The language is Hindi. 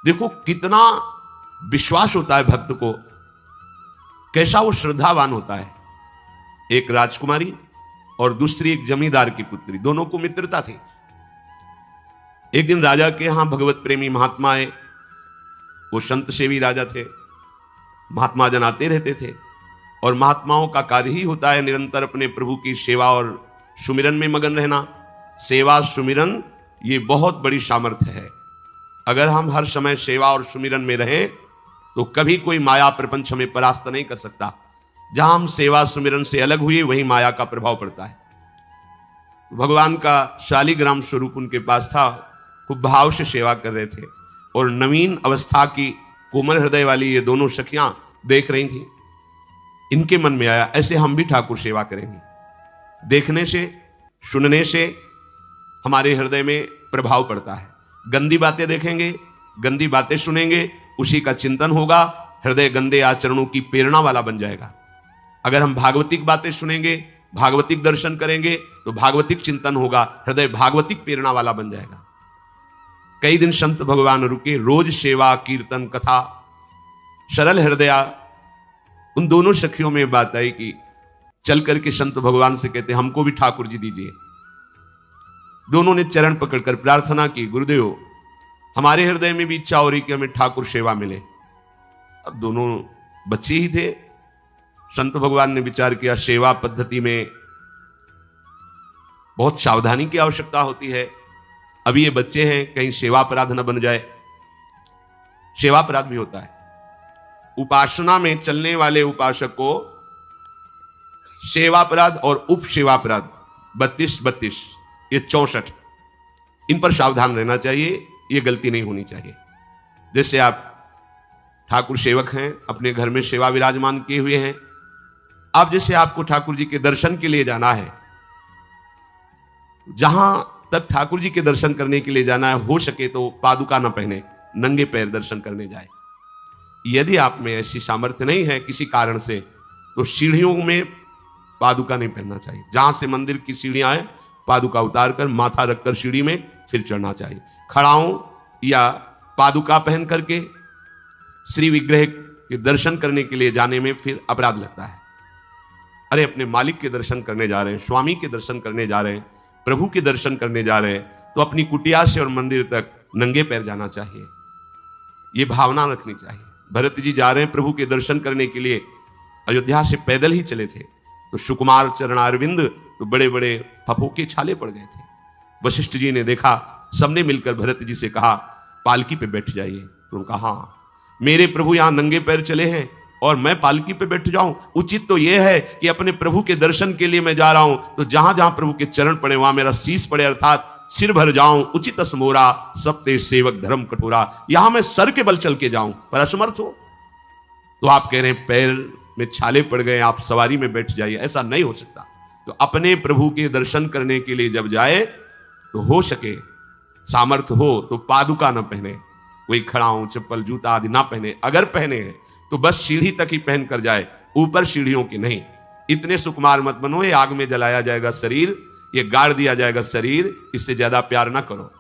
देखो कितना विश्वास होता है भक्त को, कैसा वो श्रद्धावान होता है। एक राजकुमारी और दूसरी एक जमींदार की पुत्री, दोनों को मित्रता थी। एक दिन राजा के यहां भगवत प्रेमी महात्मा आए। वो संत सेवी राजा थे। महात्मा जन आते रहते थे और महात्माओं का कार्य ही होता है निरंतर अपने प्रभु की सेवा और सुमिरन में मगन रहना। सेवा सुमिरन ये बहुत बड़ी सामर्थ्य है। अगर हम हर समय सेवा और सुमिरन में रहें तो कभी कोई माया प्रपंच हमें परास्त नहीं कर सकता। जहां हम सेवा सुमिरन से अलग हुए वहीं माया का प्रभाव पड़ता है। भगवान का शालिग्राम स्वरूप उनके पास था। खूब भाव से सेवा कर रहे थे और नवीन अवस्था की कोमल हृदय वाली ये दोनों सखियां देख रही थी। इनके मन में आया ऐसे हम भी ठाकुर सेवा करेंगे। देखने से सुनने से हमारे हृदय में प्रभाव पड़ता है। गंदी बातें देखेंगे, गंदी बातें सुनेंगे, उसी का चिंतन होगा, हृदय गंदे आचरणों की प्रेरणा वाला बन जाएगा। अगर हम भागवतिक बातें सुनेंगे, भागवतिक दर्शन करेंगे तो भागवतिक चिंतन होगा, हृदय भागवतिक प्रेरणा वाला बन जाएगा। कई दिन संत भगवान रुके, रोज सेवा कीर्तन कथा, सरल हृदया। उन दोनों सखियों में बात आई कि चल करके संत भगवान से कहते हमको भी ठाकुर जी दीजिए। दोनों ने चरण पकड़कर प्रार्थना की, गुरुदेव हमारे हृदय में भी इच्छा हो रही कि हमें ठाकुर सेवा मिले। अब दोनों बच्चे ही थे। संत भगवान ने विचार किया सेवा पद्धति में बहुत सावधानी की आवश्यकता होती है। अभी ये बच्चे हैं, कहीं सेवा अपराध न बन जाए। सेवा अपराध भी होता है। उपासना में चलने वाले उपासक को सेवा अपराध और उप सेवा अपराध 32 ये 64, इन पर सावधान रहना चाहिए। ये गलती नहीं होनी चाहिए। जैसे आप ठाकुर सेवक हैं, अपने घर में सेवा विराजमान किए हुए हैं। अब जैसे आपको ठाकुर जी के दर्शन के लिए जाना है, जहां तक ठाकुर जी के दर्शन करने के लिए जाना है, हो सके तो पादुका न पहने, नंगे पैर दर्शन करने जाए। यदि आप में ऐसी सामर्थ्य नहीं है किसी कारण से, तो सीढ़ियों में पादुका नहीं पहनना चाहिए। जहां से मंदिर की सीढ़ियां हैं, पादुका उतार कर माथा रखकर सीढ़ी में फिर चढ़ना चाहिए। खड़ाओं या पादुका पहन करके श्री विग्रह के दर्शन करने के लिए जाने में फिर अपराध लगता है। अरे अपने मालिक के दर्शन करने जा रहे हैं, स्वामी के दर्शन करने जा रहे हैं, प्रभु के दर्शन करने जा रहे हैं, तो अपनी कुटिया से और मंदिर तक नंगे पैर जाना चाहिए। ये भावना रखनी चाहिए। भरत जी जा रहे हैं प्रभु के दर्शन करने के लिए, अयोध्या से पैदल ही चले थे, तो सुकुमार चरणारविंद तो बड़े बड़े फफोके छाले पड़ गए थे। वशिष्ठ जी ने देखा, सबने मिलकर भरत जी से कहा पालकी पे बैठ जाइए। तो उनका हाँ, मेरे प्रभु यहां नंगे पैर चले हैं और मैं पालकी पे बैठ जाऊं? उचित तो यह है कि अपने प्रभु के दर्शन के लिए मैं जा रहा हूं, तो जहां जहां प्रभु के चरण पड़े वहां मेरा शीश पड़े, अर्थात सिर भर जाऊं। उचित असमोरा सप्ते सेवक धर्म कठोरा। यहां मैं सर के बल चल के जाऊं, पर असमर्थ हो। तो आप कह रहे हैं पैर में छाले पड़ गए, आप सवारी में बैठ जाइए। ऐसा नहीं हो सकता। तो अपने प्रभु के दर्शन करने के लिए जब जाए तो हो सके, सामर्थ्य हो तो पादुका न पहने, कोई खड़ाऊं चप्पल जूता आदि ना पहने। अगर पहने हैं तो बस सीढ़ी तक ही पहन कर जाए, ऊपर सीढ़ियों की नहीं। इतने सुकुमार मत बनो, ये आग में जलाया जाएगा शरीर, ये गाड़ दिया जाएगा शरीर, इससे ज्यादा प्यार ना करो।